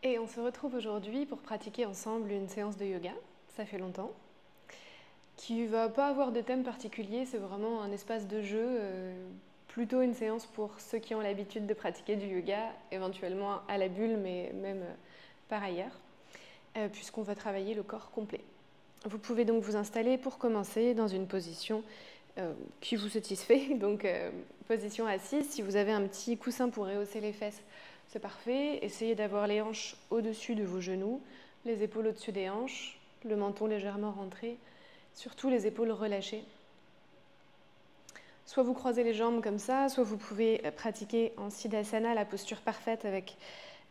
Et on se retrouve aujourd'hui pour pratiquer ensemble une séance de yoga, ça fait longtemps, qui va pas avoir de thème particulier, c'est vraiment un espace de jeu, plutôt une séance pour ceux qui ont l'habitude de pratiquer du yoga, éventuellement à la bulle, mais même par ailleurs, puisqu'on va travailler le corps complet. Vous pouvez donc vous installer pour commencer dans une position qui vous satisfait, donc position assise. Si vous avez un petit coussin pour rehausser les fesses, c'est parfait. Essayez d'avoir les hanches au-dessus de vos genoux, les épaules au-dessus des hanches, le menton légèrement rentré, surtout les épaules relâchées. Soit vous croisez les jambes comme ça, soit vous pouvez pratiquer en Siddhasana la posture parfaite avec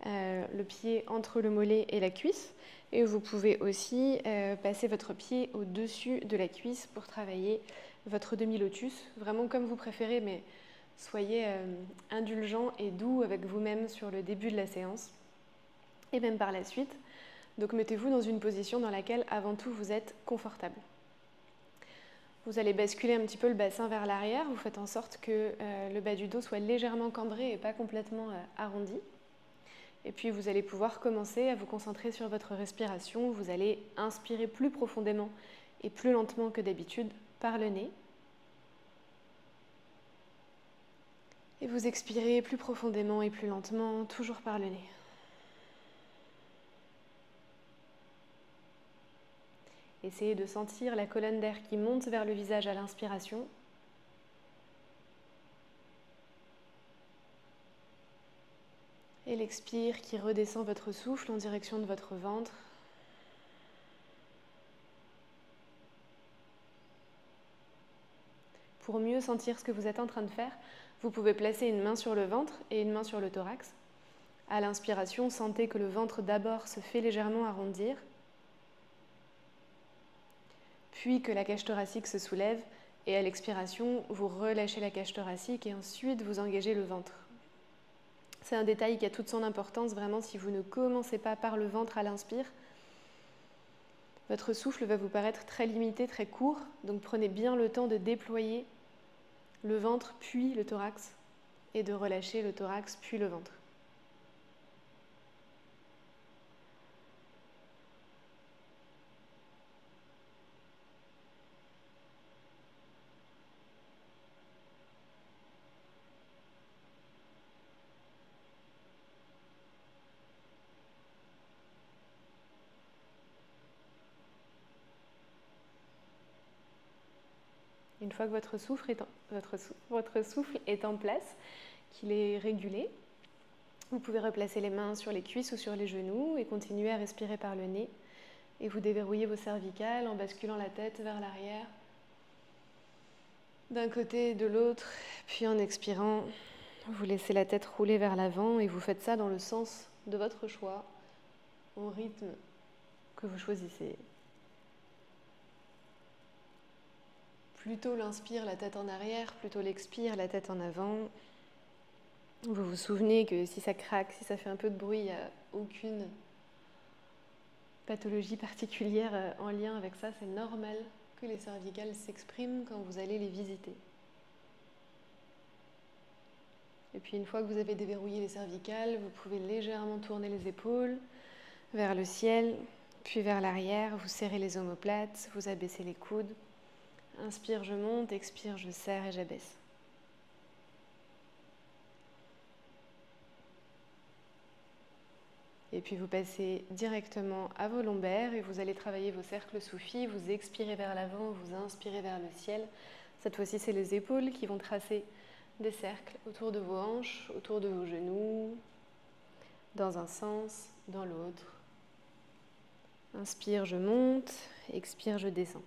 le pied entre le mollet et la cuisse. Et vous pouvez aussi passer votre pied au-dessus de la cuisse pour travailler votre demi-lotus, vraiment comme vous préférez, mais soyez indulgent et doux avec vous-même sur le début de la séance et même par la suite. Donc mettez-vous dans une position dans laquelle avant tout vous êtes confortable. Vous allez basculer un petit peu le bassin vers l'arrière, vous faites en sorte que le bas du dos soit légèrement cambré et pas complètement arrondi. Et puis vous allez pouvoir commencer à vous concentrer sur votre respiration. Vous allez inspirer plus profondément et plus lentement que d'habitude par le nez. Et vous expirez plus profondément et plus lentement, toujours par le nez. Essayez de sentir la colonne d'air qui monte vers le visage à l'inspiration. Et l'expire qui redescend votre souffle en direction de votre ventre. Pour mieux sentir ce que vous êtes en train de faire, vous pouvez placer une main sur le ventre et une main sur le thorax. À l'inspiration, sentez que le ventre d'abord se fait légèrement arrondir, puis que la cage thoracique se soulève, et à l'expiration, vous relâchez la cage thoracique et ensuite vous engagez le ventre. C'est un détail qui a toute son importance, vraiment, si vous ne commencez pas par le ventre à l'inspire, votre souffle va vous paraître très limité, très court, donc prenez bien le temps de déployer le ventre puis le thorax et de relâcher le thorax puis le ventre. Une fois que votre souffle est en place, qu'il est régulé, vous pouvez replacer les mains sur les cuisses ou sur les genoux et continuer à respirer par le nez. Et vous déverrouillez vos cervicales en basculant la tête vers l'arrière, d'un côté et de l'autre, puis en expirant, vous laissez la tête rouler vers l'avant et vous faites ça dans le sens de votre choix, au rythme que vous choisissez. Plutôt l'inspire, la tête en arrière, plutôt l'expire, la tête en avant. Vous vous souvenez que si ça craque, si ça fait un peu de bruit, il n'y a aucune pathologie particulière en lien avec ça. C'est normal que les cervicales s'expriment quand vous allez les visiter. Et puis une fois que vous avez déverrouillé les cervicales, vous pouvez légèrement tourner les épaules vers le ciel, puis vers l'arrière. Vous serrez les omoplates, vous abaissez les coudes. Inspire, je monte, expire, je serre et j'abaisse. Et puis vous passez directement à vos lombaires et vous allez travailler vos cercles soufis. Vous expirez vers l'avant, vous inspirez vers le ciel. Cette fois-ci, c'est les épaules qui vont tracer des cercles autour de vos hanches, autour de vos genoux, dans un sens, dans l'autre. Inspire, je monte, expire, je descends.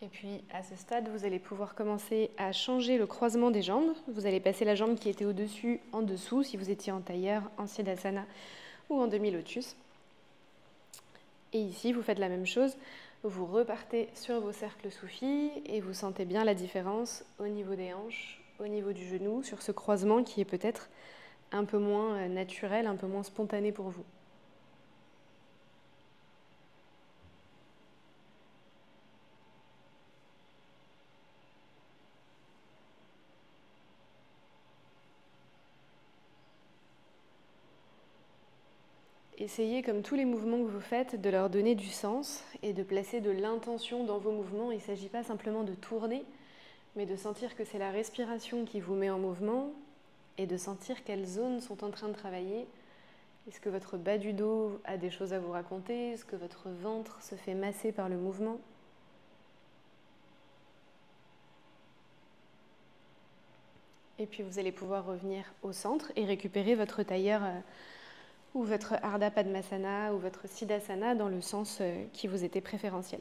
Et puis à ce stade, vous allez pouvoir commencer à changer le croisement des jambes. Vous allez passer la jambe qui était au-dessus en dessous, si vous étiez en tailleur, en Siddhasana ou en demi-lotus. Et ici, vous faites la même chose. Vous repartez sur vos cercles soufis et vous sentez bien la différence au niveau des hanches, au niveau du genou, sur ce croisement qui est peut-être un peu moins naturel, un peu moins spontané pour vous. Essayez, comme tous les mouvements que vous faites, de leur donner du sens et de placer de l'intention dans vos mouvements. Il ne s'agit pas simplement de tourner, mais de sentir que c'est la respiration qui vous met en mouvement et de sentir quelles zones sont en train de travailler. Est-ce que votre bas du dos a des choses à vous raconter? Est-ce que votre ventre se fait masser par le mouvement? Et puis vous allez pouvoir revenir au centre et récupérer votre tailleur ou votre Ardha Padmasana ou votre Siddhasana dans le sens qui vous était préférentiel.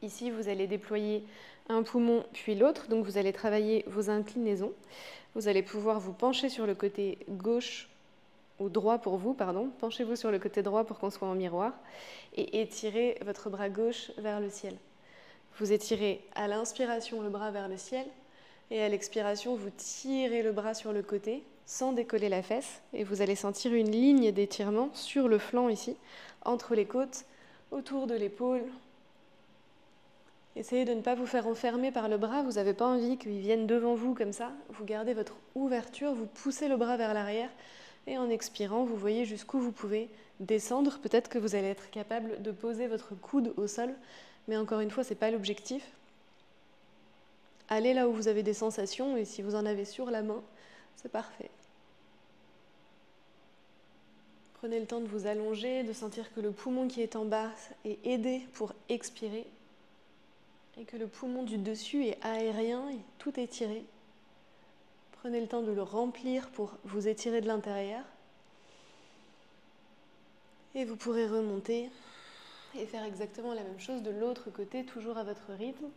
Ici, vous allez déployer un poumon puis l'autre, donc vous allez travailler vos inclinaisons. Vous allez pouvoir vous pencher sur le côté gauche ou droit pour vous, pardon. Penchez-vous sur le côté droit pour qu'on soit en miroir et étirez votre bras gauche vers le ciel. Vous étirez à l'inspiration le bras vers le ciel et à l'expiration, vous tirez le bras sur le côté sans décoller la fesse et vous allez sentir une ligne d'étirement sur le flanc ici, entre les côtes, autour de l'épaule. Essayez de ne pas vous faire enfermer par le bras, vous n'avez pas envie qu'il vienne devant vous comme ça. Vous gardez votre ouverture, vous poussez le bras vers l'arrière et en expirant, vous voyez jusqu'où vous pouvez descendre. Peut-être que vous allez être capable de poser votre coude au sol, mais encore une fois, ce n'est pas l'objectif. Allez là où vous avez des sensations et si vous en avez sur la main, c'est parfait. Prenez le temps de vous allonger, de sentir que le poumon qui est en bas est aidé pour expirer et que le poumon du dessus est aérien et tout étiré. Prenez le temps de le remplir pour vous étirer de l'intérieur. Et vous pourrez remonter et faire exactement la même chose de l'autre côté, toujours à votre rythme.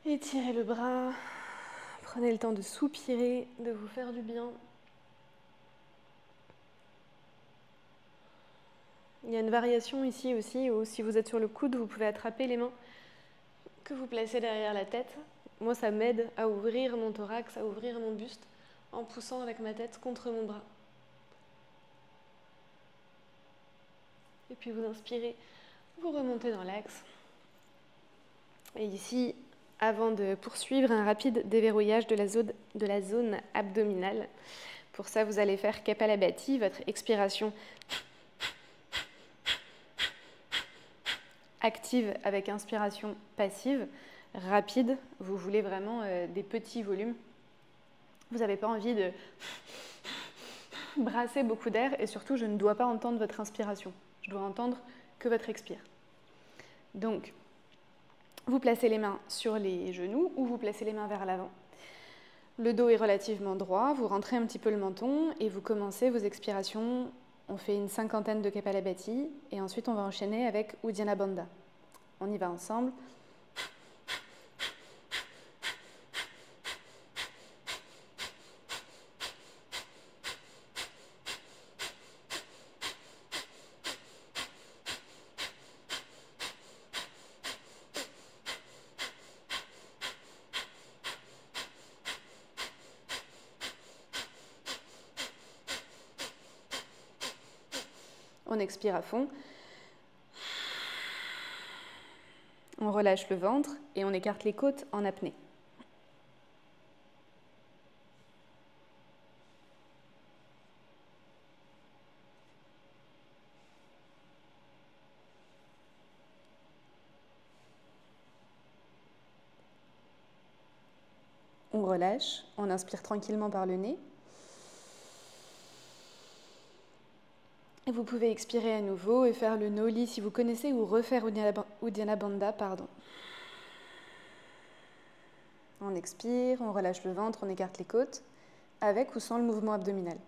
Étirez le bras, prenez le temps de soupirer, de vous faire du bien. Il y a une variation ici aussi où si vous êtes sur le coude, vous pouvez attraper les mains que vous placez derrière la tête. Moi, ça m'aide à ouvrir mon thorax, à ouvrir mon buste en poussant avec ma tête contre mon bras. Et puis vous inspirez, vous remontez dans l'axe. Et ici, avant de poursuivre, un rapide déverrouillage de la zone abdominale. Pour ça, vous allez faire Kapalabhati, votre expiration active avec inspiration passive, rapide. Vous voulez vraiment des petits volumes. Vous n'avez pas envie de brasser beaucoup d'air et surtout, je ne dois pas entendre votre inspiration. Je dois entendre que votre expire. Donc, vous placez les mains sur les genoux ou vous placez les mains vers l'avant. Le dos est relativement droit, vous rentrez un petit peu le menton et vous commencez vos expirations. On fait une 50aine de Kapalabhati et ensuite on va enchaîner avec Uddiyana Bandha. On y va ensemble. On expire à fond. On relâche le ventre et on écarte les côtes en apnée. On relâche, on inspire tranquillement par le nez. Et vous pouvez expirer à nouveau et faire le Noli si vous connaissez ou refaire Uddiyana Bandha, pardon. On expire, on relâche le ventre, on écarte les côtes, avec ou sans le mouvement abdominal.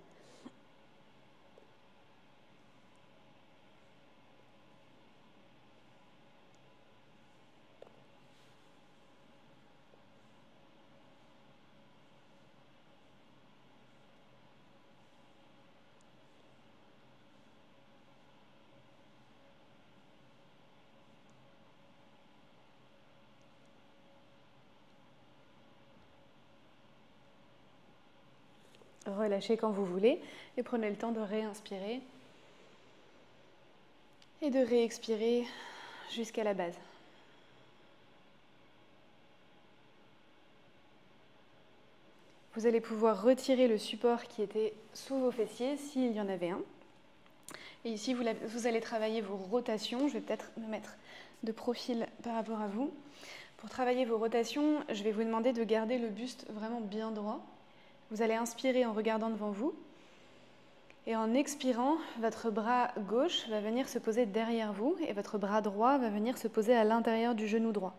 Relâchez quand vous voulez et prenez le temps de réinspirer et de réexpirer jusqu'à la base. Vous allez pouvoir retirer le support qui était sous vos fessiers, s'il y en avait un. Et ici, vous allez travailler vos rotations. Je vais peut-être me mettre de profil par rapport à vous. Pour travailler vos rotations, je vais vous demander de garder le buste vraiment bien droit. Vous allez inspirer en regardant devant vous. Et en expirant, votre bras gauche va venir se poser derrière vous et votre bras droit va venir se poser à l'intérieur du genou droit.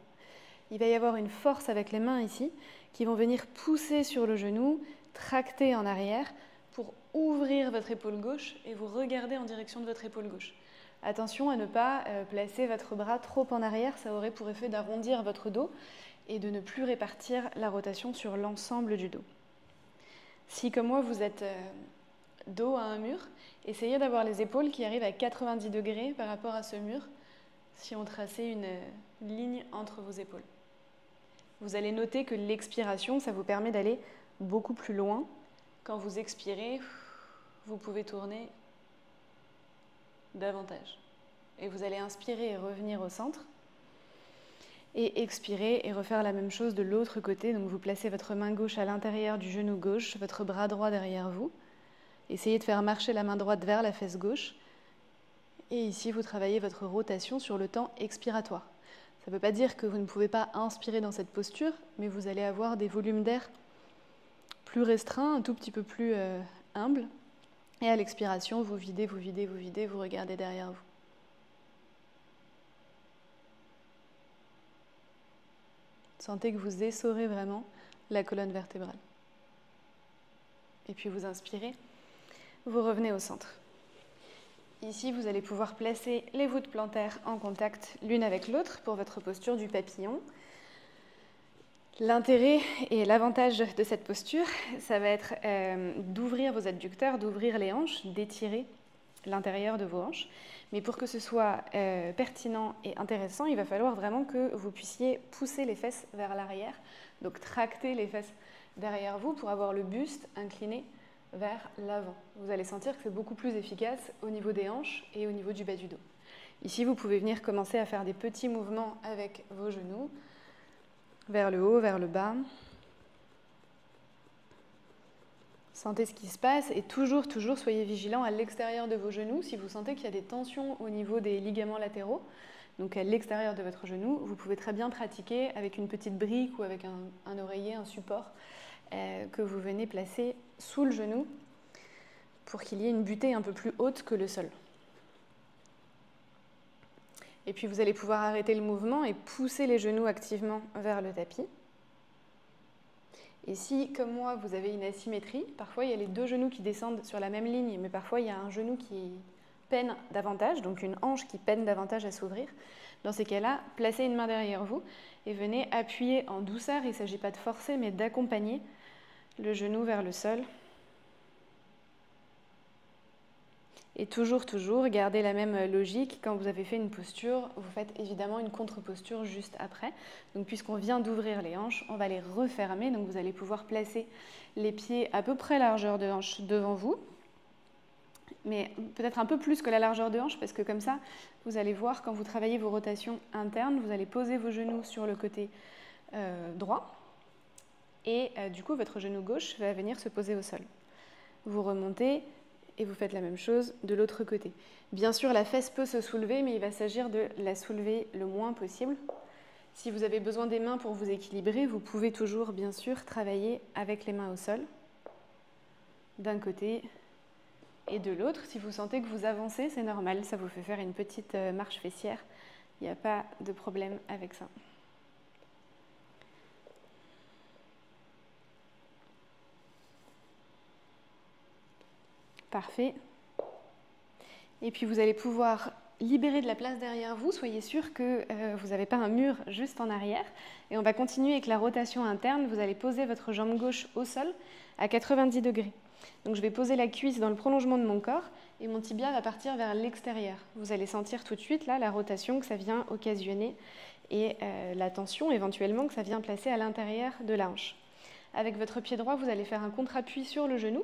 Il va y avoir une force avec les mains ici qui vont venir pousser sur le genou, tracter en arrière pour ouvrir votre épaule gauche et vous regarder en direction de votre épaule gauche. Attention à ne pas placer votre bras trop en arrière, ça aurait pour effet d'arrondir votre dos et de ne plus répartir la rotation sur l'ensemble du dos. Si comme moi vous êtes dos à un mur, essayez d'avoir les épaules qui arrivent à 90 degrés par rapport à ce mur si on traçait une ligne entre vos épaules. Vous allez noter que l'expiration, ça vous permet d'aller beaucoup plus loin. Quand vous expirez, vous pouvez tourner davantage. Et vous allez inspirer et revenir au centre. Et expirer et refaire la même chose de l'autre côté. Donc vous placez votre main gauche à l'intérieur du genou gauche, votre bras droit derrière vous. Essayez de faire marcher la main droite vers la fesse gauche. Et ici, vous travaillez votre rotation sur le temps expiratoire. Ça ne veut pas dire que vous ne pouvez pas inspirer dans cette posture, mais vous allez avoir des volumes d'air plus restreints, un tout petit peu plus humbles. Et à l'expiration, vous videz, vous videz, vous videz, vous regardez derrière vous. Sentez que vous essorez vraiment la colonne vertébrale. Et puis vous inspirez, vous revenez au centre. Ici, vous allez pouvoir placer les voûtes plantaires en contact l'une avec l'autre pour votre posture du papillon. L'intérêt et l'avantage de cette posture, ça va être d'ouvrir vos adducteurs, d'ouvrir les hanches, d'étirer l'intérieur de vos hanches. Mais pour que ce soit pertinent et intéressant, il va falloir vraiment que vous puissiez pousser les fesses vers l'arrière, donc tracter les fesses derrière vous pour avoir le buste incliné vers l'avant. Vous allez sentir que c'est beaucoup plus efficace au niveau des hanches et au niveau du bas du dos. Ici, vous pouvez venir commencer à faire des petits mouvements avec vos genoux, vers le haut, vers le bas. Sentez ce qui se passe et toujours soyez vigilant à l'extérieur de vos genoux. Si vous sentez qu'il y a des tensions au niveau des ligaments latéraux, donc à l'extérieur de votre genou, vous pouvez très bien pratiquer avec une petite brique ou avec un oreiller, un support que vous venez placer sous le genou pour qu'il y ait une butée un peu plus haute que le sol. Et puis vous allez pouvoir arrêter le mouvement et pousser les genoux activement vers le tapis. Et si, comme moi, vous avez une asymétrie, parfois il y a les deux genoux qui descendent sur la même ligne, mais parfois il y a un genou qui peine davantage, donc une hanche qui peine davantage à s'ouvrir. Dans ces cas-là, placez une main derrière vous et venez appuyer en douceur. Il ne s'agit pas de forcer, mais d'accompagner le genou vers le sol. Et toujours, gardez la même logique. Quand vous avez fait une posture, vous faites évidemment une contre-posture juste après. Donc puisqu'on vient d'ouvrir les hanches, on va les refermer. Donc vous allez pouvoir placer les pieds à peu près largeur de hanche devant vous. Mais peut-être un peu plus que la largeur de hanche, parce que comme ça, vous allez voir quand vous travaillez vos rotations internes, vous allez poser vos genoux sur le côté droit. Et du coup, votre genou gauche va venir se poser au sol. Vous remontez et vous faites la même chose de l'autre côté. Bien sûr, la fesse peut se soulever, mais il va s'agir de la soulever le moins possible. Si vous avez besoin des mains pour vous équilibrer, vous pouvez toujours, bien sûr, travailler avec les mains au sol, d'un côté et de l'autre. Si vous sentez que vous avancez, c'est normal, ça vous fait faire une petite marche fessière. Il n'y a pas de problème avec ça. Parfait. Et puis vous allez pouvoir libérer de la place derrière vous. Soyez sûr que vous n'avez pas un mur juste en arrière. Et on va continuer avec la rotation interne. Vous allez poser votre jambe gauche au sol à 90 degrés. Donc je vais poser la cuisse dans le prolongement de mon corps et mon tibia va partir vers l'extérieur. Vous allez sentir tout de suite là la rotation que ça vient occasionner et la tension éventuellement que ça vient placer à l'intérieur de la hanche. Avec votre pied droit, vous allez faire un contre-appui sur le genou.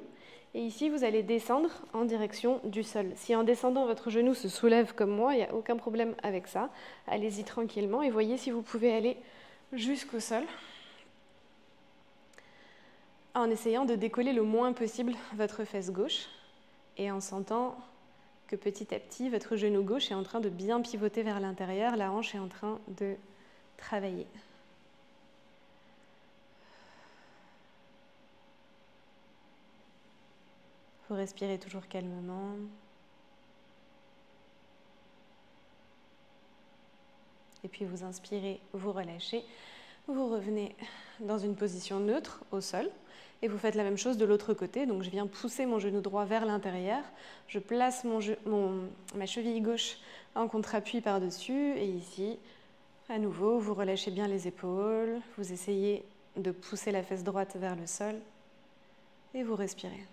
Et ici, vous allez descendre en direction du sol. Si en descendant, votre genou se soulève comme moi, il n'y a aucun problème avec ça. Allez-y tranquillement et voyez si vous pouvez aller jusqu'au sol. en essayant de décoller le moins possible votre fesse gauche et en sentant que petit à petit, votre genou gauche est en train de bien pivoter vers l'intérieur, la hanche est en train de travailler. Vous respirez toujours calmement. Et puis vous inspirez, vous relâchez. Vous revenez dans une position neutre au sol. Et vous faites la même chose de l'autre côté. Donc je viens pousser mon genou droit vers l'intérieur. Je place ma cheville gauche en contre-appui par-dessus. Et ici, à nouveau, vous relâchez bien les épaules. Vous essayez de pousser la fesse droite vers le sol. Et vous respirez.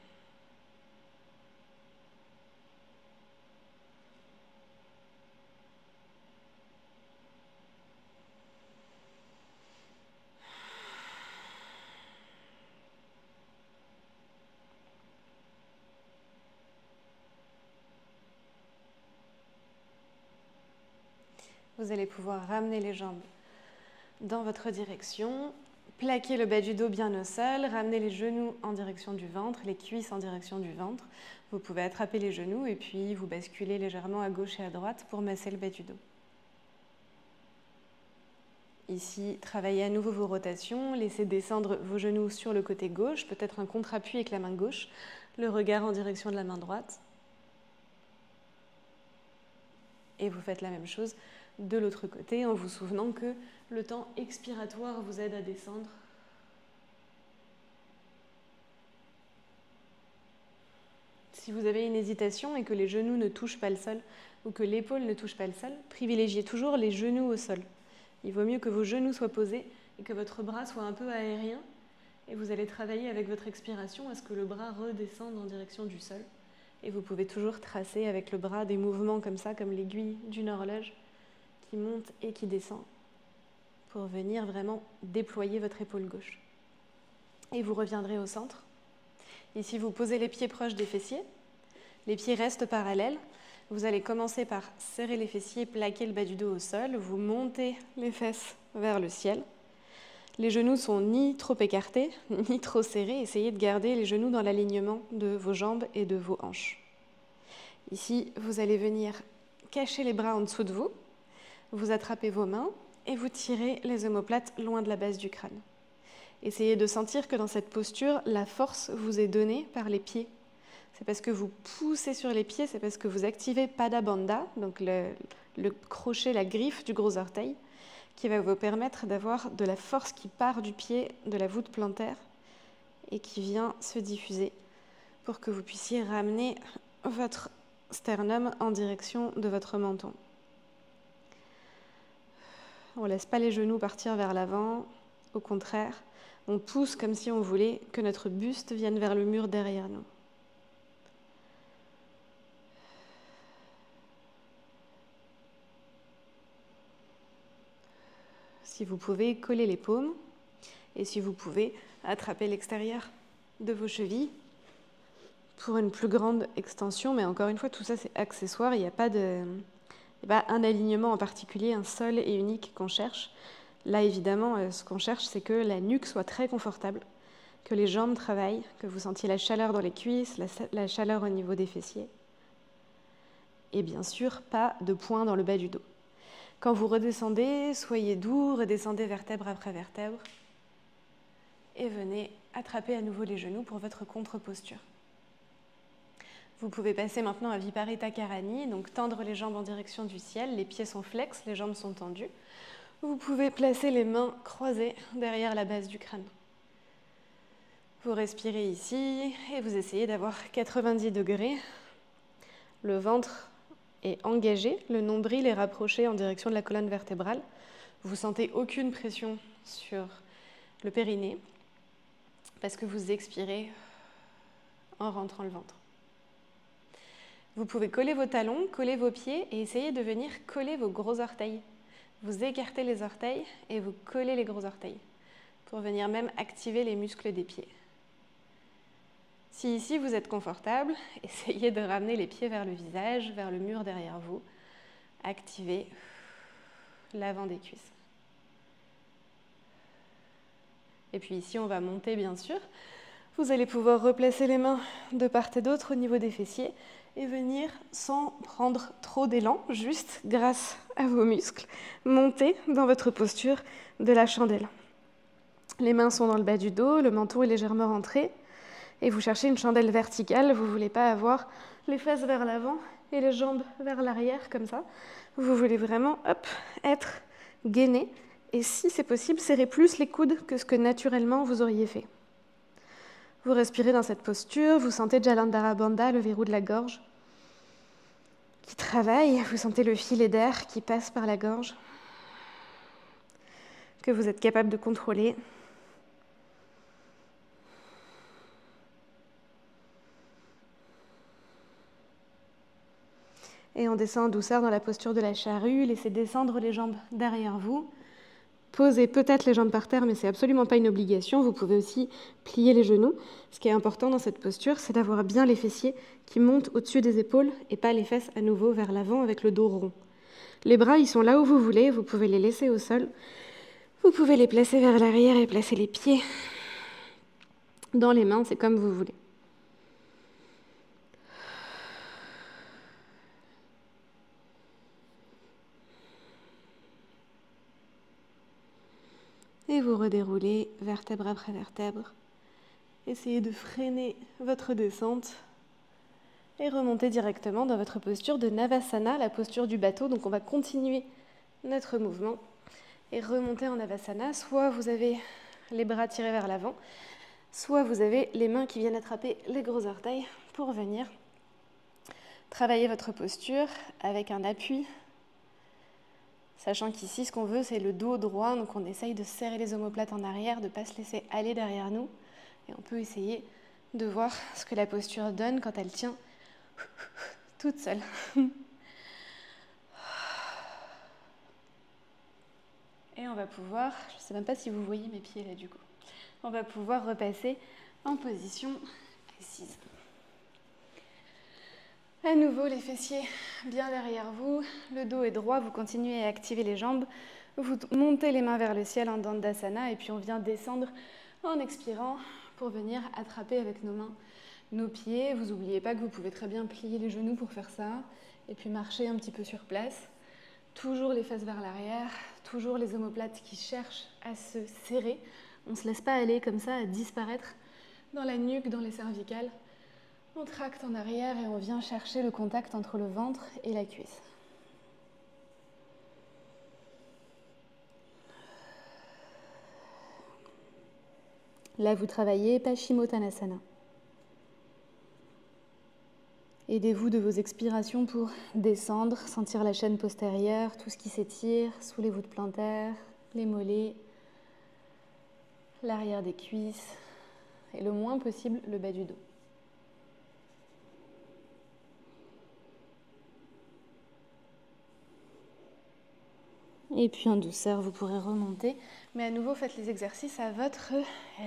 Vous allez pouvoir ramener les jambes dans votre direction, plaquer le bas du dos bien au sol, ramener les genoux en direction du ventre, les cuisses en direction du ventre. Vous pouvez attraper les genoux et puis vous basculer légèrement à gauche et à droite pour masser le bas du dos. Ici, travaillez à nouveau vos rotations, laissez descendre vos genoux sur le côté gauche, peut-être un contre-appui avec la main gauche, le regard en direction de la main droite. Et vous faites la même chose de l'autre côté en vous souvenant que le temps expiratoire vous aide à descendre. Si vous avez une hésitation et que les genoux ne touchent pas le sol ou que l'épaule ne touche pas le sol, privilégiez toujours les genoux au sol. Il vaut mieux que vos genoux soient posés et que votre bras soit un peu aérien et vous allez travailler avec votre expiration à ce que le bras redescende en direction du sol. Et vous pouvez toujours tracer avec le bras des mouvements comme ça, comme l'aiguille d'une horloge qui monte et qui descend pour venir vraiment déployer votre épaule gauche. Et vous reviendrez au centre. Ici, vous posez les pieds proches des fessiers. Les pieds restent parallèles. Vous allez commencer par serrer les fessiers, plaquer le bas du dos au sol. Vous montez les fesses vers le ciel. Les genoux sont ni trop écartés, ni trop serrés. Essayez de garder les genoux dans l'alignement de vos jambes et de vos hanches. Ici, vous allez venir cacher les bras en dessous de vous. Vous attrapez vos mains et vous tirez les omoplates loin de la base du crâne. Essayez de sentir que dans cette posture, la force vous est donnée par les pieds. C'est parce que vous poussez sur les pieds, c'est parce que vous activez Pada Bandha, donc le crochet, la griffe du gros orteil, qui va vous permettre d'avoir de la force qui part du pied, de la voûte plantaire, et qui vient se diffuser pour que vous puissiez ramener votre sternum en direction de votre menton. On ne laisse pas les genoux partir vers l'avant, au contraire, on pousse comme si on voulait que notre buste vienne vers le mur derrière nous. Si vous pouvez, collez les paumes et si vous pouvez, attraper l'extérieur de vos chevilles pour une plus grande extension, mais encore une fois, tout ça c'est accessoire, il n'y a pas un alignement en particulier, un seul et unique qu'on cherche. Là, évidemment, ce qu'on cherche, c'est que la nuque soit très confortable, que les jambes travaillent, que vous sentiez la chaleur dans les cuisses, la chaleur au niveau des fessiers. Et bien sûr, pas de poing dans le bas du dos. Quand vous redescendez, soyez doux, redescendez vertèbre après vertèbre et venez attraper à nouveau les genoux pour votre contre-posture. Vous pouvez passer maintenant à Viparita Karani, donc tendre les jambes en direction du ciel, les pieds sont flex, les jambes sont tendues. Vous pouvez placer les mains croisées derrière la base du crâne. Vous respirez ici et vous essayez d'avoir 90 degrés. Le ventre est engagé, le nombril est rapproché en direction de la colonne vertébrale. Vous sentez aucune pression sur le périnée parce que vous expirez en rentrant le ventre. Vous pouvez coller vos talons, coller vos pieds et essayer de venir coller vos gros orteils. Vous écartez les orteils et vous collez les gros orteils pour venir même activer les muscles des pieds. Si ici vous êtes confortable, essayez de ramener les pieds vers le visage, vers le mur derrière vous. Activez l'avant des cuisses. Et puis ici, on va monter bien sûr. Vous allez pouvoir replacer les mains de part et d'autre au niveau des fessiers et venir, sans prendre trop d'élan, juste grâce à vos muscles, monter dans votre posture de la chandelle. Les mains sont dans le bas du dos, le menton est légèrement rentré et vous cherchez une chandelle verticale. Vous ne voulez pas avoir les fesses vers l'avant et les jambes vers l'arrière comme ça. Vous voulez vraiment être gainé et si c'est possible, serrer plus les coudes que ce que naturellement vous auriez fait. Vous respirez dans cette posture, vous sentez Jalandhara Bandha, le verrou de la gorge, qui travaille, vous sentez le filet d'air qui passe par la gorge, que vous êtes capable de contrôler. Et on descend en douceur dans la posture de la charrue, laissez descendre les jambes derrière vous. Posez peut-être les jambes par terre, mais c'est absolument pas une obligation. Vous pouvez aussi plier les genoux. Ce qui est important dans cette posture, c'est d'avoir bien les fessiers qui montent au-dessus des épaules et pas les fesses à nouveau vers l'avant avec le dos rond. Les bras, ils sont là où vous voulez. Vous pouvez les laisser au sol. Vous pouvez les placer vers l'arrière et placer les pieds dans les mains. C'est comme vous voulez. Et vous redéroulez vertèbre après vertèbre. Essayez de freiner votre descente et remonter directement dans votre posture de Navasana, la posture du bateau. Donc on va continuer notre mouvement et remonter en Navasana. Soit vous avez les bras tirés vers l'avant, soit vous avez les mains qui viennent attraper les gros orteils pour venir travailler votre posture avec un appui. Sachant qu'ici, ce qu'on veut, c'est le dos droit, donc on essaye de serrer les omoplates en arrière, de ne pas se laisser aller derrière nous. Et on peut essayer de voir ce que la posture donne quand elle tient toute seule. Et on va pouvoir, je ne sais même pas si vous voyez mes pieds là du coup, on va pouvoir repasser en position assise. À nouveau, les fessiers bien derrière vous, le dos est droit, vous continuez à activer les jambes, vous montez les mains vers le ciel en Dandasana et puis on vient descendre en expirant pour venir attraper avec nos mains nos pieds. Vous n'oubliez pas que vous pouvez très bien plier les genoux pour faire ça et puis marcher un petit peu sur place. Toujours les fesses vers l'arrière, toujours les omoplates qui cherchent à se serrer. On ne se laisse pas aller comme ça à disparaître dans la nuque, dans les cervicales. On tracte en arrière et on vient chercher le contact entre le ventre et la cuisse. Là, vous travaillez Paschimottanasana. Aidez-vous de vos expirations pour descendre, sentir la chaîne postérieure, tout ce qui s'étire sous les voûtes plantaires, les mollets, l'arrière des cuisses et le moins possible le bas du dos. Et puis en douceur, vous pourrez remonter. Mais à nouveau, faites les exercices à votre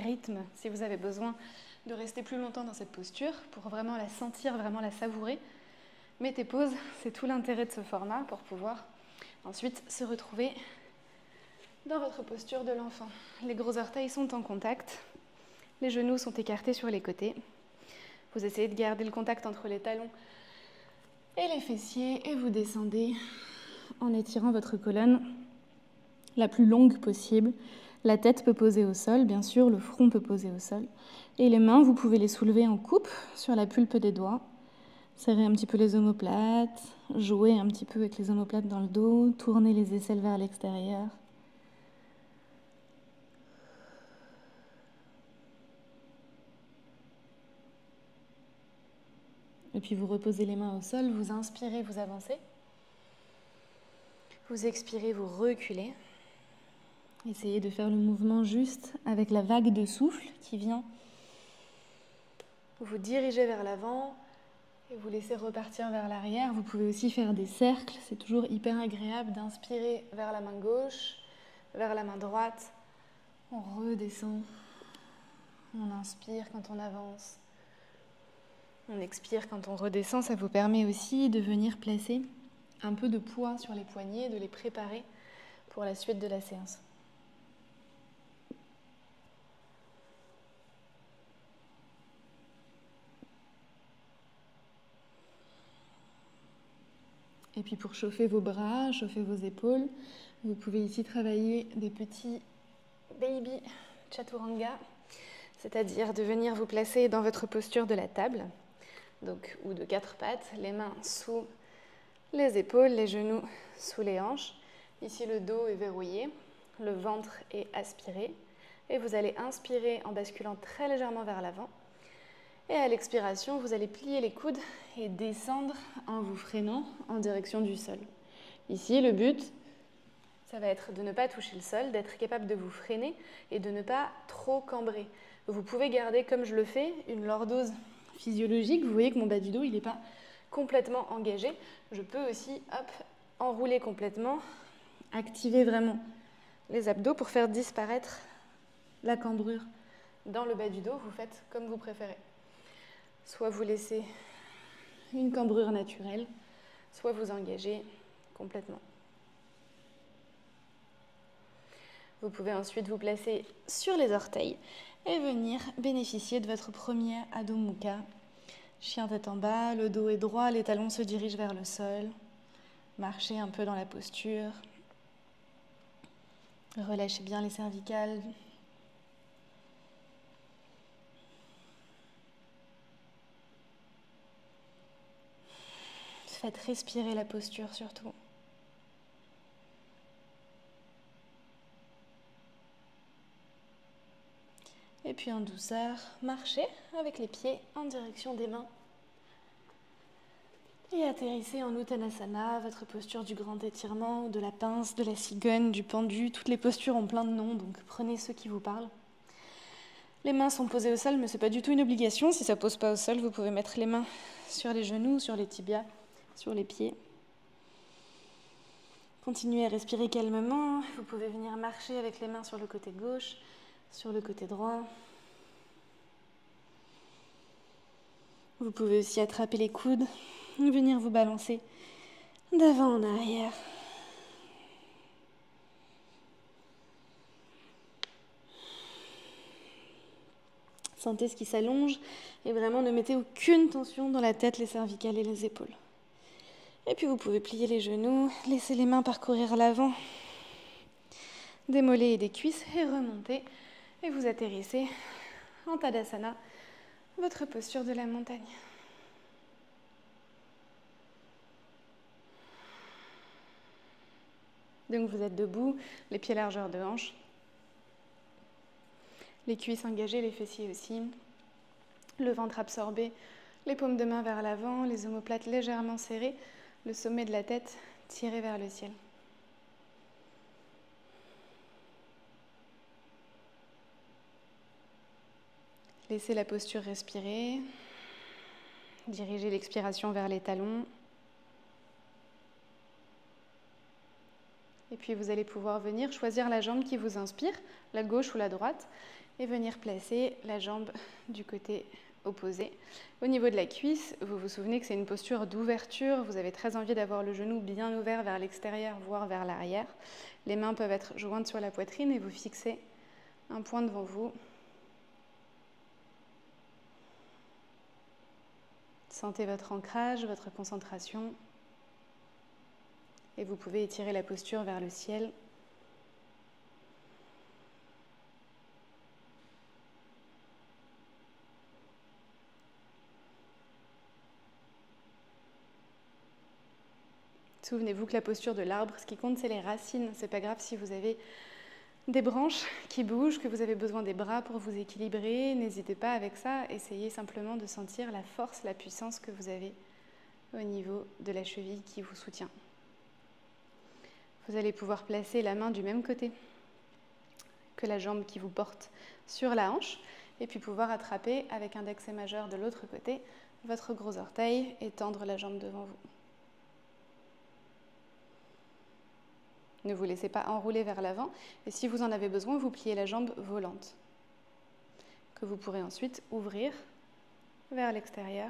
rythme. Si vous avez besoin de rester plus longtemps dans cette posture, pour vraiment la sentir, vraiment la savourer, mettez pause. C'est tout l'intérêt de ce format pour pouvoir ensuite se retrouver dans votre posture de l'enfant. Les gros orteils sont en contact. Les genoux sont écartés sur les côtés. Vous essayez de garder le contact entre les talons et les fessiers et vous descendez en étirant votre colonne la plus longue possible. La tête peut poser au sol, bien sûr, le front peut poser au sol. Et les mains, vous pouvez les soulever en coupe sur la pulpe des doigts. Serrez un petit peu les omoplates, jouez un petit peu avec les omoplates dans le dos, tournez les aisselles vers l'extérieur. Et puis vous reposez les mains au sol, vous inspirez, vous avancez. Vous expirez, vous reculez. Essayez de faire le mouvement juste avec la vague de souffle qui vient vous diriger vers l'avant et vous laisser repartir vers l'arrière. Vous pouvez aussi faire des cercles. C'est toujours hyper agréable d'inspirer vers la main gauche, vers la main droite. On redescend. On inspire quand on avance. On expire quand on redescend. Ça vous permet aussi de venir placer un peu de poids sur les poignets, de les préparer pour la suite de la séance. Et puis pour chauffer vos bras, chauffer vos épaules, vous pouvez ici travailler des petits baby chaturanga, c'est-à-dire de venir vous placer dans votre posture de la table, donc, ou de 4 pattes, les mains sous les épaules, les genoux sous les hanches. Ici, le dos est verrouillé, le ventre est aspiré. Et vous allez inspirer en basculant très légèrement vers l'avant. Et à l'expiration, vous allez plier les coudes et descendre en vous freinant en direction du sol. Ici, le but, ça va être de ne pas toucher le sol, d'être capable de vous freiner et de ne pas trop cambrer. Vous pouvez garder, comme je le fais, une lordose physiologique. Vous voyez que mon bas du dos, il n'est pas complètement engagé. Je peux aussi, enrouler complètement, activer vraiment les abdos pour faire disparaître la cambrure dans le bas du dos. Vous faites comme vous préférez. Soit vous laissez une cambrure naturelle, soit vous engagez complètement. Vous pouvez ensuite vous placer sur les orteils et venir bénéficier de votre premier Adho Mukha. Chien tête en bas, le dos est droit, les talons se dirigent vers le sol. Marchez un peu dans la posture. Relâchez bien les cervicales. Faites respirer la posture surtout. Et puis en douceur, marchez avec les pieds en direction des mains. Et atterrissez en Uttanasana, votre posture du grand étirement, de la pince, de la cigogne, du pendu. Toutes les postures ont plein de noms, donc prenez ceux qui vous parlent. Les mains sont posées au sol, mais ce n'est pas du tout une obligation. Si ça ne pose pas au sol, vous pouvez mettre les mains sur les genoux, sur les tibias, sur les pieds. Continuez à respirer calmement. Vous pouvez venir marcher avec les mains sur le côté gauche, sur le côté droit. Vous pouvez aussi attraper les coudes, venir vous balancer d'avant en arrière. Sentez ce qui s'allonge et vraiment ne mettez aucune tension dans la tête, les cervicales et les épaules. Et puis vous pouvez plier les genoux, laisser les mains parcourir l'avant des mollets et des cuisses et remonter. Et vous atterrissez en Tadasana, votre posture de la montagne. Donc vous êtes debout, les pieds largeur de hanche, les cuisses engagées, les fessiers aussi, le ventre absorbé, les paumes de main vers l'avant, les omoplates légèrement serrées, le sommet de la tête tiré vers le ciel. Laissez la posture respirer, dirigez l'expiration vers les talons. Et puis vous allez pouvoir venir choisir la jambe qui vous inspire, la gauche ou la droite, et venir placer la jambe du côté opposé. Au niveau de la cuisse, vous vous souvenez que c'est une posture d'ouverture. Vous avez très envie d'avoir le genou bien ouvert vers l'extérieur, voire vers l'arrière. Les mains peuvent être jointes sur la poitrine et vous fixez un point devant vous. Sentez votre ancrage, votre concentration. Et vous pouvez étirer la posture vers le ciel. Souvenez-vous que la posture de l'arbre, ce qui compte, c'est les racines. C'est pas grave si vous avez des branches qui bougent, que vous avez besoin des bras pour vous équilibrer. N'hésitez pas avec ça. Essayez simplement de sentir la force, la puissance que vous avez au niveau de la cheville qui vous soutient. Vous allez pouvoir placer la main du même côté que la jambe qui vous porte sur la hanche et puis pouvoir attraper avec index et majeur de l'autre côté votre gros orteil et tendre la jambe devant vous. Ne vous laissez pas enrouler vers l'avant et si vous en avez besoin, vous pliez la jambe volante que vous pourrez ensuite ouvrir vers l'extérieur.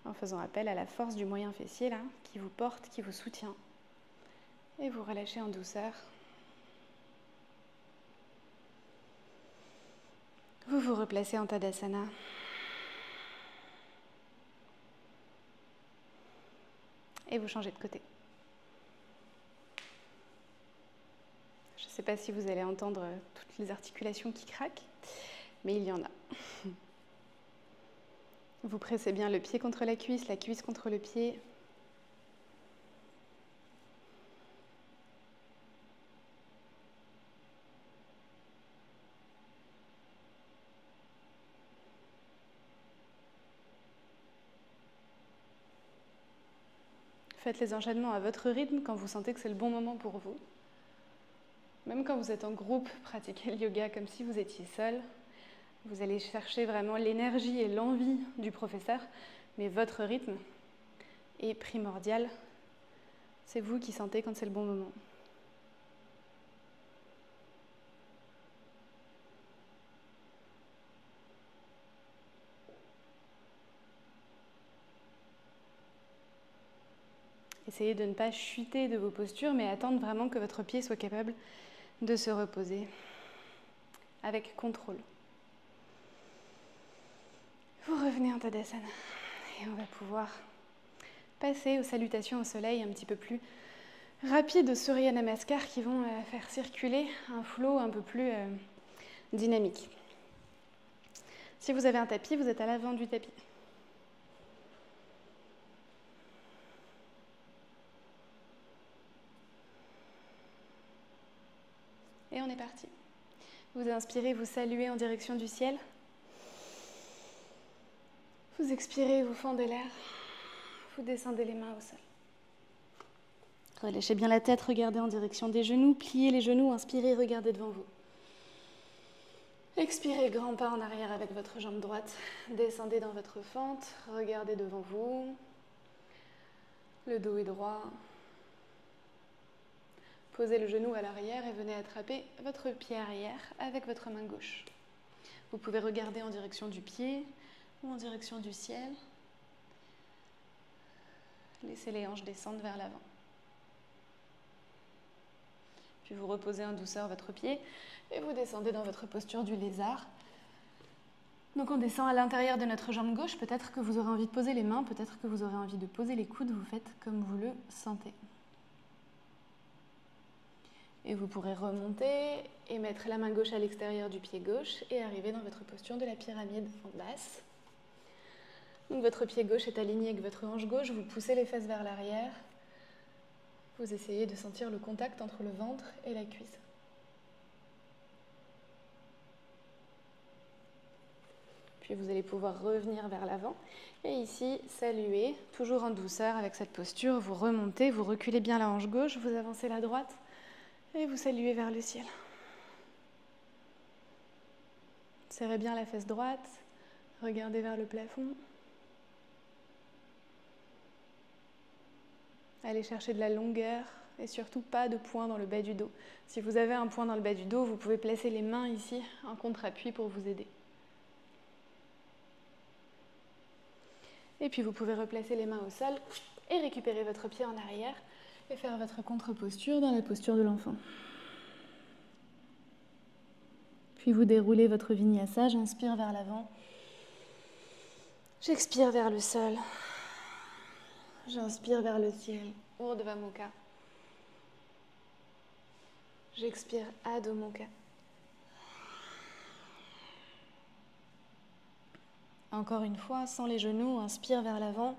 En faisant appel à la force du moyen fessier là, qui vous porte, qui vous soutient. Et vous relâchez en douceur. vous replacez en Tadasana. Et vous changez de côté. Je ne sais pas si vous allez entendre toutes les articulations qui craquent, mais il y en a. Vous pressez bien le pied contre la cuisse contre le pied. Faites les enchaînements à votre rythme quand vous sentez que c'est le bon moment pour vous. Même quand vous êtes en groupe, pratiquez le yoga comme si vous étiez seul. Vous allez chercher vraiment l'énergie et l'envie du professeur, mais votre rythme est primordial. C'est vous qui sentez quand c'est le bon moment. Essayez de ne pas chuter de vos postures, mais attendre vraiment que votre pied soit capable de se reposer avec contrôle. Vous revenez en Tadasana et on va pouvoir passer aux salutations au soleil un petit peu plus rapides, au Surya Namaskar, qui vont faire circuler un flow un peu plus dynamique. Si vous avez un tapis, vous êtes à l'avant du tapis. Et on est parti. Vous inspirez, vous saluez en direction du ciel. Vous expirez, vous fendez l'air. Vous descendez les mains au sol. Relâchez bien la tête, regardez en direction des genoux. Pliez les genoux, inspirez, regardez devant vous. Expirez, grand pas en arrière avec votre jambe droite. Descendez dans votre fente, regardez devant vous. Le dos est droit. Posez le genou à l'arrière et venez attraper votre pied arrière avec votre main gauche. Vous pouvez regarder en direction du pied ou en direction du ciel. Laissez les hanches descendre vers l'avant. Puis vous reposez en douceur votre pied et vous descendez dans votre posture du lézard. Donc on descend à l'intérieur de notre jambe gauche. Peut-être que vous aurez envie de poser les mains, peut-être que vous aurez envie de poser les coudes. Vous faites comme vous le sentez. Et vous pourrez remonter et mettre la main gauche à l'extérieur du pied gauche et arriver dans votre posture de la pyramide en basse. Donc votre pied gauche est aligné avec votre hanche gauche, vous poussez les fesses vers l'arrière. Vous essayez de sentir le contact entre le ventre et la cuisse. Puis vous allez pouvoir revenir vers l'avant. Et ici, saluer, toujours en douceur avec cette posture. Vous remontez, vous reculez bien la hanche gauche, vous avancez la droite. Et vous saluez vers le ciel. Serrez bien la fesse droite, regardez vers le plafond. Allez chercher de la longueur et surtout pas de point dans le bas du dos. Si vous avez un point dans le bas du dos, vous pouvez placer les mains ici en contre-appui pour vous aider. Et puis vous pouvez replacer les mains au sol et récupérer votre pied en arrière et faire votre contre-posture dans la posture de l'enfant. Puis vous déroulez votre vinyasa, j'inspire vers l'avant, j'expire vers le sol, j'inspire vers le ciel, Urdhva Mukha. J'expire Adho Mukha. Encore une fois, sans les genoux, inspire vers l'avant,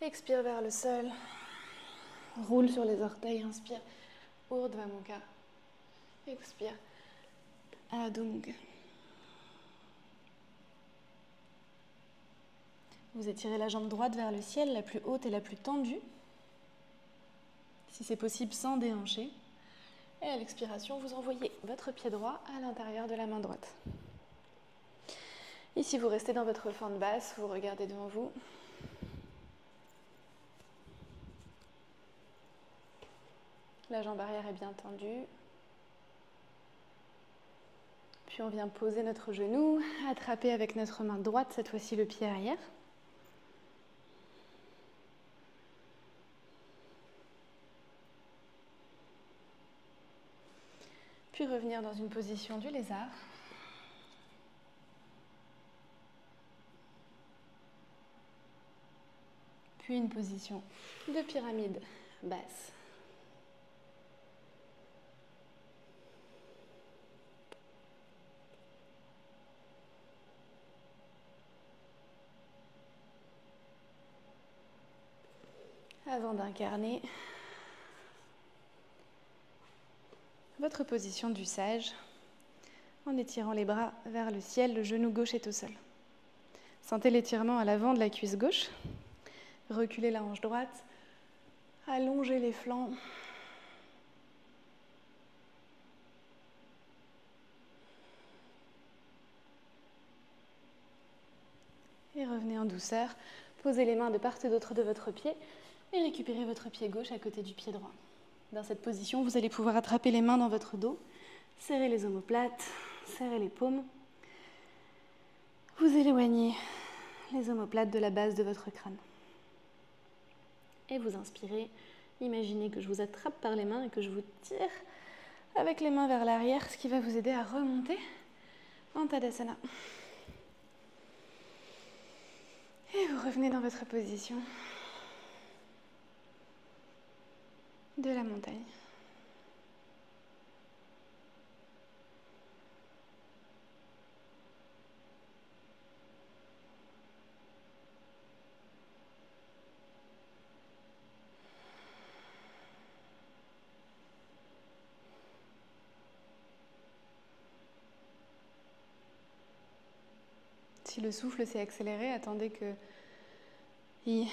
expire vers le sol, roule sur les orteils, inspire Urdhva Mukha, expire Adho Mukha. Vous étirez la jambe droite vers le ciel, la plus haute et la plus tendue. Si c'est possible, sans déhancher. Et à l'expiration, vous envoyez votre pied droit à l'intérieur de la main droite. Ici, vous restez dans votre fente basse, vous regardez devant vous. La jambe arrière est bien tendue. Puis on vient poser notre genou, attraper avec notre main droite, cette fois-ci le pied arrière. Puis revenir dans une position du lézard. puis une position de pyramide basse. Avant d'incarner votre position du sage, en étirant les bras vers le ciel, le genou gauche est au sol. Sentez l'étirement à l'avant de la cuisse gauche. Reculez la hanche droite, allongez les flancs. Et revenez en douceur. Posez les mains de part et d'autre de votre pied et récupérez votre pied gauche à côté du pied droit. Dans cette position, vous allez pouvoir attraper les mains dans votre dos, serrer les omoplates, serrer les paumes. Vous éloignez les omoplates de la base de votre crâne. Et vous inspirez. Imaginez que je vous attrape par les mains et que je vous tire avec les mains vers l'arrière, ce qui va vous aider à remonter en Tadasana. Et vous revenez dans votre position de la montagne. Si le souffle s'est accéléré, attendez qu'il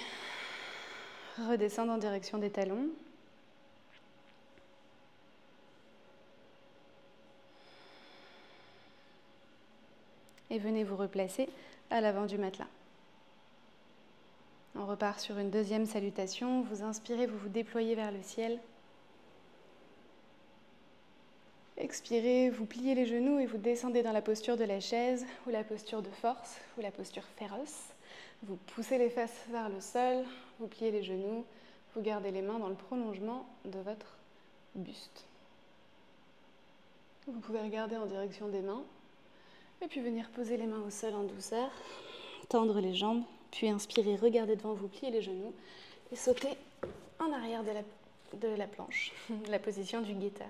redescende en direction des talons. Et venez vous replacer à l'avant du matelas. On repart sur une deuxième salutation. Vous inspirez, vous vous déployez vers le ciel. Expirez, vous pliez les genoux et vous descendez dans la posture de la chaise ou la posture de force ou la posture féroce. Vous poussez les fesses vers le sol, vous pliez les genoux, vous gardez les mains dans le prolongement de votre buste. Vous pouvez regarder en direction des mains et puis venir poser les mains au sol en douceur, tendre les jambes, puis inspirer, regarder devant vous, plier les genoux et sauter en arrière de la planche, la position du guetteur.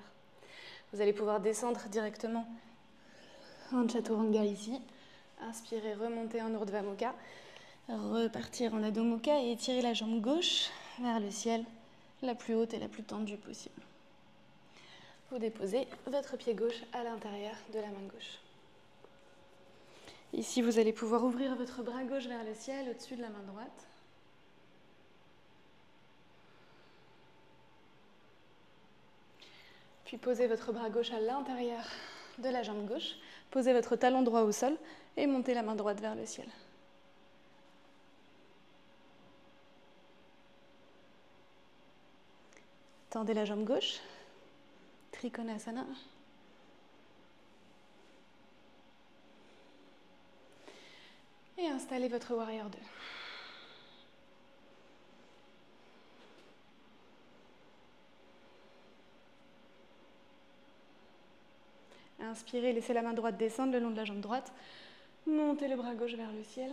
Vous allez pouvoir descendre directement en Chaturanga ici. Inspirez, remonter en Urdhva Mukha. Repartir en Adho Mukha et étirer la jambe gauche vers le ciel, la plus haute et la plus tendue possible. Vous déposez votre pied gauche à l'intérieur de la main gauche. Ici, vous allez pouvoir ouvrir votre bras gauche vers le ciel au-dessus de la main droite. Puis posez votre bras gauche à l'intérieur de la jambe gauche. Posez votre talon droit au sol et montez la main droite vers le ciel. Tendez la jambe gauche. Trikonasana. Et installez votre Warrior 2. Inspirez, laissez la main droite descendre le long de la jambe droite. Montez le bras gauche vers le ciel.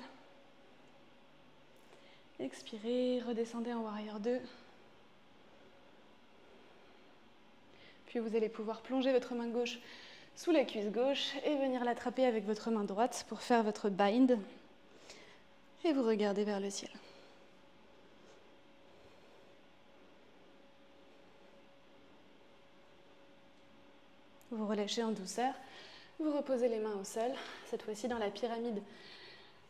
Expirez, redescendez en Warrior 2. Puis vous allez pouvoir plonger votre main gauche sous la cuisse gauche et venir l'attraper avec votre main droite pour faire votre bind. Et vous regardez vers le ciel. Vous relâchez en douceur, vous reposez les mains au sol, cette fois-ci dans la pyramide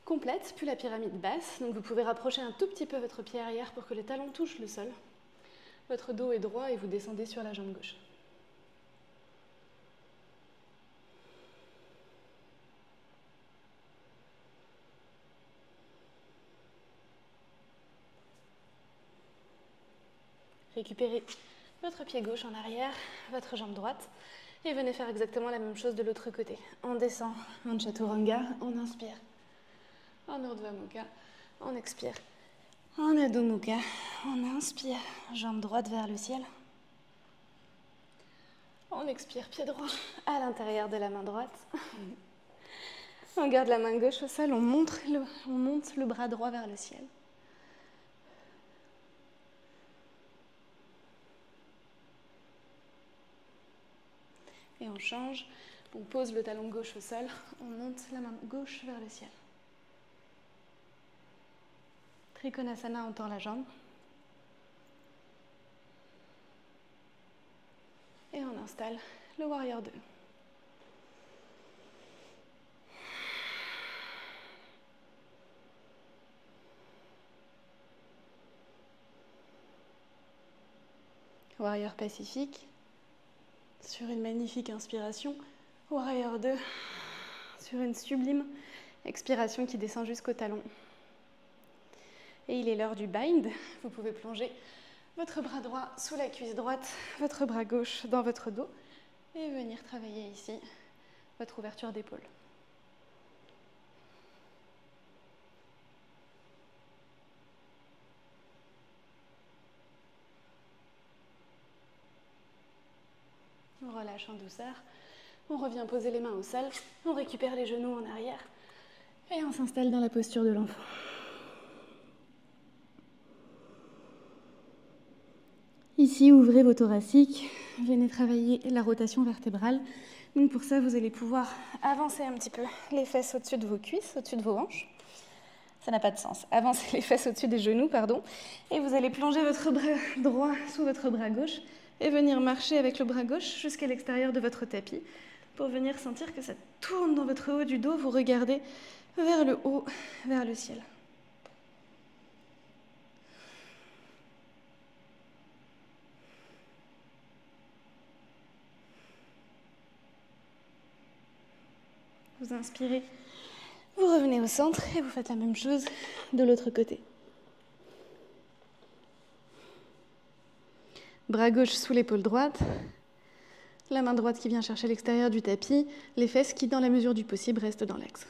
complète, puis la pyramide basse. Donc vous pouvez rapprocher un tout petit peu votre pied arrière pour que les talons touchent le sol. Votre dos est droit et vous descendez sur la jambe gauche. Récupérez votre pied gauche en arrière, votre jambe droite. Et venez faire exactement la même chose de l'autre côté. On descend en Chaturanga, on inspire. En Urdhva Mukha, on expire. En Adho Mukha, on inspire. Jambe droite vers le ciel. On expire, pied droit à l'intérieur de la main droite. On garde la main gauche au sol, on monte le bras droit vers le ciel. et on change. On pose le talon gauche au sol, on monte la main gauche vers le ciel. Trikonasana, on tend la jambe. Et on installe le Warrior 2. Warrior Pacifique. Sur une magnifique inspiration. Warrior 2. Sur une sublime expiration qui descend jusqu'au talon. Et il est l'heure du bind. Vous pouvez plonger votre bras droit sous la cuisse droite, votre bras gauche dans votre dos et venir travailler ici votre ouverture d'épaule. On relâche en douceur, on revient poser les mains au sol, on récupère les genoux en arrière et on s'installe dans la posture de l'enfant. Ici, ouvrez vos thoraciques, venez travailler la rotation vertébrale. Donc pour ça, vous allez pouvoir avancer un petit peu les fesses au-dessus de vos cuisses, au-dessus de vos hanches. Ça n'a pas de sens. Avancez les fesses au-dessus des genoux, pardon. Et vous allez plonger votre bras droit sous votre bras gauche et venir marcher avec le bras gauche jusqu'à l'extérieur de votre tapis pour venir sentir que ça tourne dans votre haut du dos. Vous regardez vers le haut, vers le ciel. Vous inspirez, vous revenez au centre et vous faites la même chose de l'autre côté. Bras gauche sous l'épaule droite, la main droite qui vient chercher l'extérieur du tapis, les fesses qui, dans la mesure du possible, restent dans l'axe.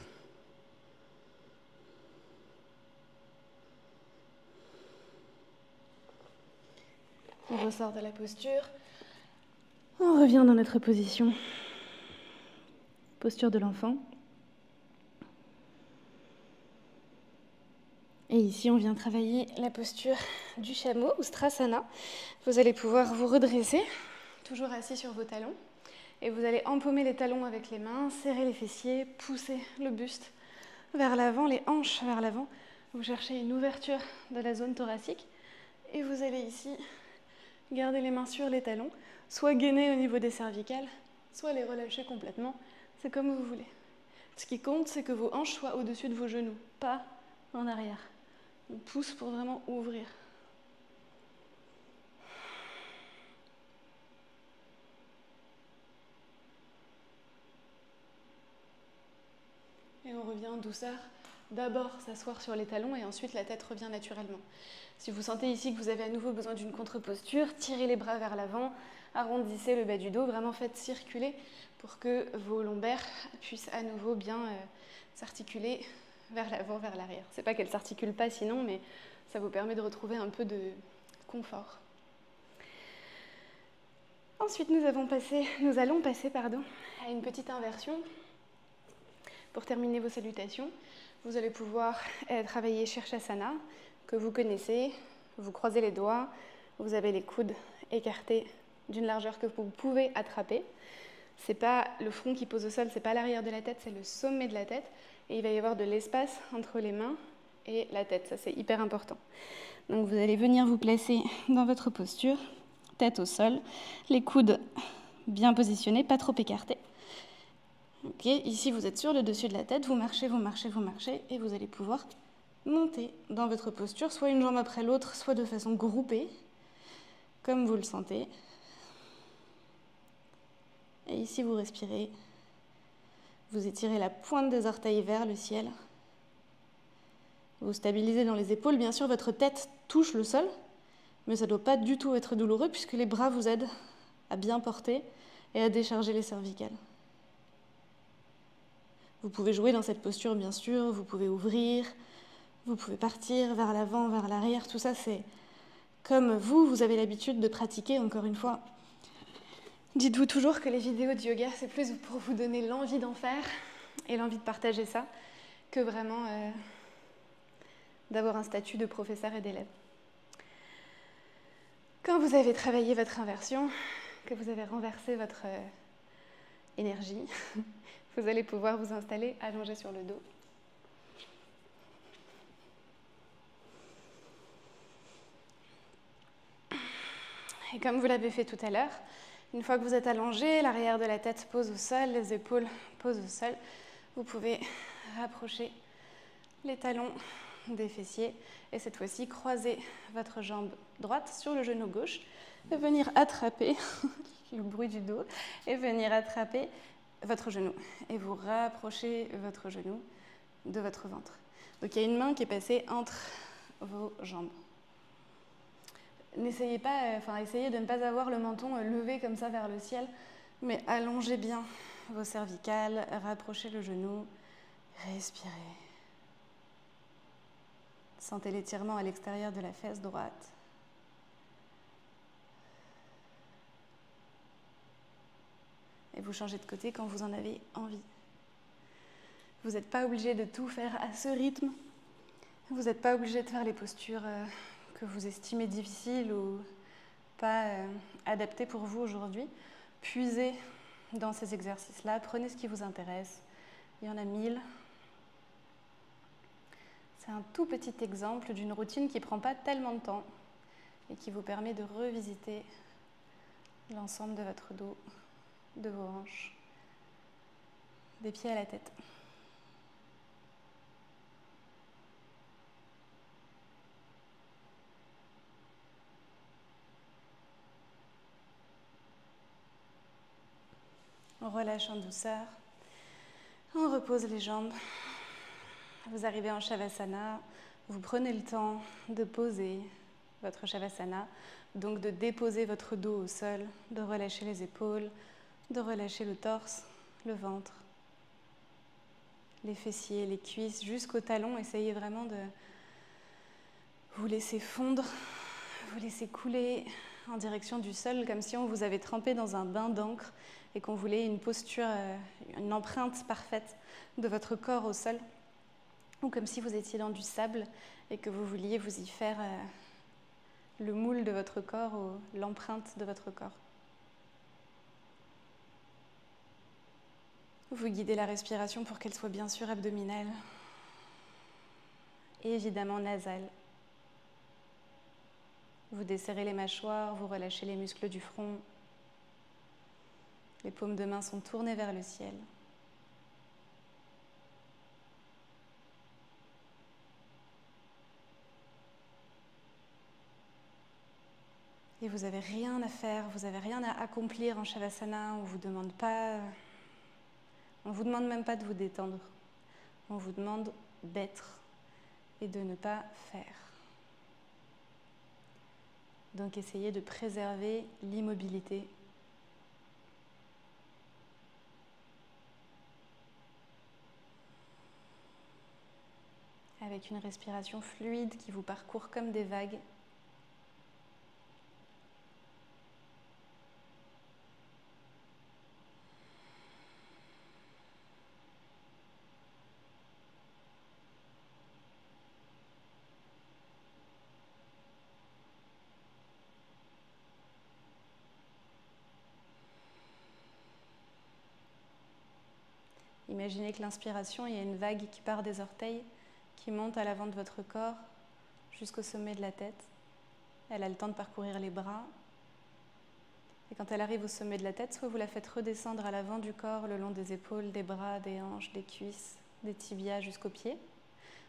On ressort de la posture, on revient dans notre position. Posture de l'enfant. Et ici, on vient travailler la posture du chameau ou Strasana. Vous allez pouvoir vous redresser, toujours assis sur vos talons. Et vous allez empaumer les talons avec les mains, serrer les fessiers, pousser le buste vers l'avant, les hanches vers l'avant. Vous cherchez une ouverture de la zone thoracique. Et vous allez ici garder les mains sur les talons, soit gainer au niveau des cervicales, soit les relâcher complètement. C'est comme vous voulez. Ce qui compte, c'est que vos hanches soient au-dessus de vos genoux, pas en arrière. On pousse pour vraiment ouvrir. Et on revient en douceur. D'abord s'asseoir sur les talons et ensuite la tête revient naturellement. Si vous sentez ici que vous avez à nouveau besoin d'une contre-posture, tirez les bras vers l'avant, arrondissez le bas du dos, vraiment faites circuler pour que vos lombaires puissent à nouveau bien s'articuler vers l'avant, vers l'arrière. C'est pas qu'elles ne s'articulent pas sinon, mais ça vous permet de retrouver un peu de confort. Ensuite, nous allons passer à une petite inversion. Pour terminer vos salutations, vous allez pouvoir travailler Shirshasana, que vous connaissez. Vous croisez les doigts, vous avez les coudes écartés d'une largeur que vous pouvez attraper. C'est pas le front qui pose au sol, c'est pas l'arrière de la tête, c'est le sommet de la tête. Et il va y avoir de l'espace entre les mains et la tête. Ça, c'est hyper important. Donc, vous allez venir vous placer dans votre posture, tête au sol, les coudes bien positionnés, pas trop écartés. Ok, ici, vous êtes sur le dessus de la tête, vous marchez, vous marchez, vous marchez, et vous allez pouvoir monter dans votre posture, soit une jambe après l'autre, soit de façon groupée, comme vous le sentez. Et ici, vous respirez. Vous étirez la pointe des orteils vers le ciel. Vous stabilisez dans les épaules. Bien sûr, votre tête touche le sol, mais ça ne doit pas du tout être douloureux puisque les bras vous aident à bien porter et à décharger les cervicales. Vous pouvez jouer dans cette posture, bien sûr. Vous pouvez ouvrir, vous pouvez partir vers l'avant, vers l'arrière. Tout ça, c'est comme vous avez l'habitude de pratiquer, encore une fois. Dites-vous toujours que les vidéos de yoga, c'est plus pour vous donner l'envie d'en faire et l'envie de partager ça que vraiment d'avoir un statut de professeur et d'élève. Quand vous avez travaillé votre inversion, que vous avez renversé votre énergie, vous allez pouvoir vous installer allongé sur le dos. Et comme vous l'avez fait tout à l'heure, une fois que vous êtes allongé, l'arrière de la tête pose au sol, les épaules posent au sol, vous pouvez rapprocher les talons des fessiers et cette fois-ci croiser votre jambe droite sur le genou gauche et venir attraper le bruit du dos et venir attraper votre genou et vous rapprochez votre genou de votre ventre. Donc il y a une main qui est passée entre vos jambes. N'essayez pas, essayez de ne pas avoir le menton levé comme ça vers le ciel, mais allongez bien vos cervicales, rapprochez le genou, respirez. Sentez l'étirement à l'extérieur de la fesse droite. Et vous changez de côté quand vous en avez envie. Vous n'êtes pas obligé de tout faire à ce rythme. Vous n'êtes pas obligé de faire les postures que vous estimez difficiles ou pas adaptées pour vous aujourd'hui. Puisez dans ces exercices-là, prenez ce qui vous intéresse. Il y en a 1000. C'est un tout petit exemple d'une routine qui ne prend pas tellement de temps et qui vous permet de revisiter l'ensemble de votre dos, de vos hanches, des pieds à la tête. On relâche en douceur, on repose les jambes. Vous arrivez en Shavasana, vous prenez le temps de poser votre Shavasana, donc de déposer votre dos au sol, de relâcher les épaules, de relâcher le torse, le ventre, les fessiers, les cuisses, jusqu'au talon. Essayez vraiment de vous laisser fondre, vous laisser couler en direction du sol, comme si on vous avait trempé dans un bain d'encre et qu'on voulait une posture, une empreinte parfaite de votre corps au sol, ou comme si vous étiez dans du sable et que vous vouliez vous y faire le moule de votre corps ou l'empreinte de votre corps. Vous guidez la respiration pour qu'elle soit bien sûr abdominale et évidemment nasale. Vous desserrez les mâchoires, vous relâchez les muscles du front. Les paumes de main sont tournées vers le ciel. Et vous n'avez rien à faire, vous n'avez rien à accomplir en Shavasana. On ne vous demande pas, on vous demande même pas de vous détendre. On vous demande d'être et de ne pas faire. Donc essayez de préserver l'immobilité. Avec une respiration fluide qui vous parcourt comme des vagues. Imaginez que l'inspiration, il y a une vague qui part des orteils, qui monte à l'avant de votre corps jusqu'au sommet de la tête. Elle a le temps de parcourir les bras. Et quand elle arrive au sommet de la tête, soit vous la faites redescendre à l'avant du corps, le long des épaules, des bras, des hanches, des cuisses, des tibias jusqu'aux pieds.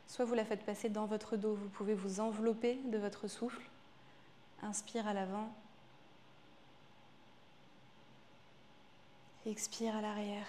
Soit vous la faites passer dans votre dos. Vous pouvez vous envelopper de votre souffle. Inspire à l'avant. Expire à l'arrière.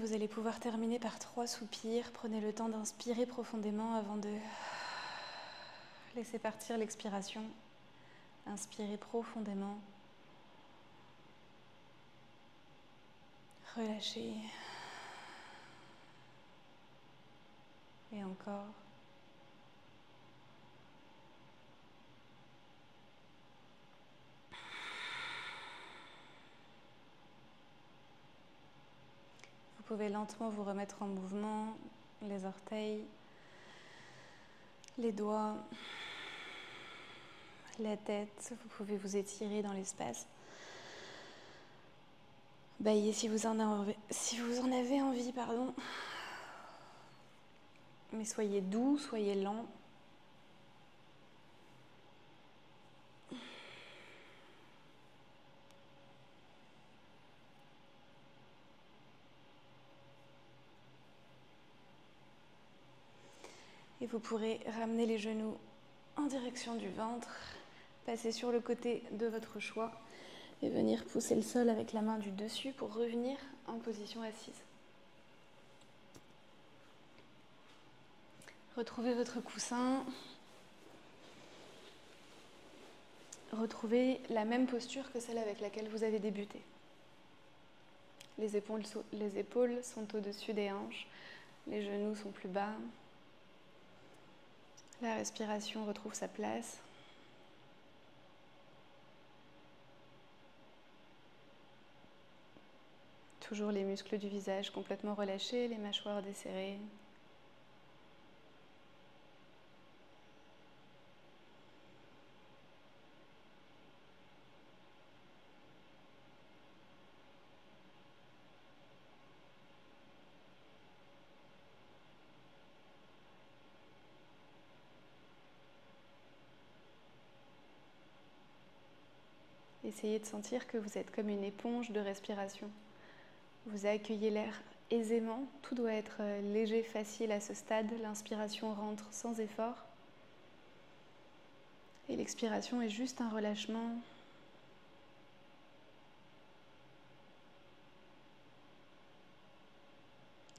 vous allez pouvoir terminer par 3 soupirs. Prenez le temps d'inspirer profondément avant de laisser partir l'expiration. Inspirez profondément. Relâchez. Et encore. Vous pouvez lentement vous remettre en mouvement, les orteils, les doigts, la tête. Vous pouvez vous étirer dans l'espace. Baillez si vous en avez envie, pardon. Mais soyez doux, soyez lent. Et vous pourrez ramener les genoux en direction du ventre, passer sur le côté de votre choix et venir pousser le sol avec la main du dessus pour revenir en position assise. Retrouvez votre coussin. Retrouvez la même posture que celle avec laquelle vous avez débuté. Les épaules sont au-dessus des hanches, les genoux sont plus bas. La respiration retrouve sa place. Toujours les muscles du visage complètement relâchés, les mâchoires desserrées. Essayez de sentir que vous êtes comme une éponge de respiration. Vous accueillez l'air aisément, tout doit être léger, facile à ce stade. L'inspiration rentre sans effort. Et l'expiration est juste un relâchement.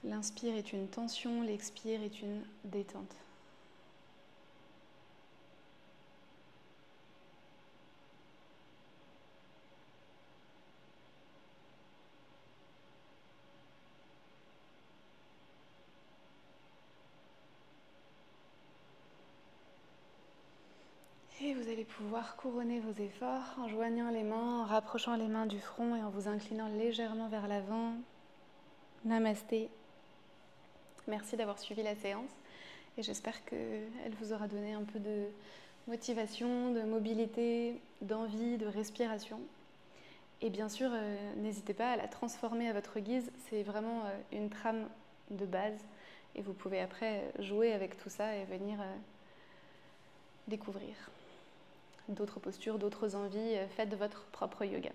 L'inspire est une tension, l'expire est une détente. Et vous allez pouvoir couronner vos efforts en joignant les mains, en rapprochant les mains du front et en vous inclinant légèrement vers l'avant. Namasté. Merci d'avoir suivi la séance et j'espère qu'elle vous aura donné un peu de motivation, de mobilité, d'envie, de respiration. Et bien sûr, n'hésitez pas à la transformer à votre guise. C'est vraiment une trame de base et vous pouvez après jouer avec tout ça et venir découvrir d'autres postures, d'autres envies. Faites votre propre yoga.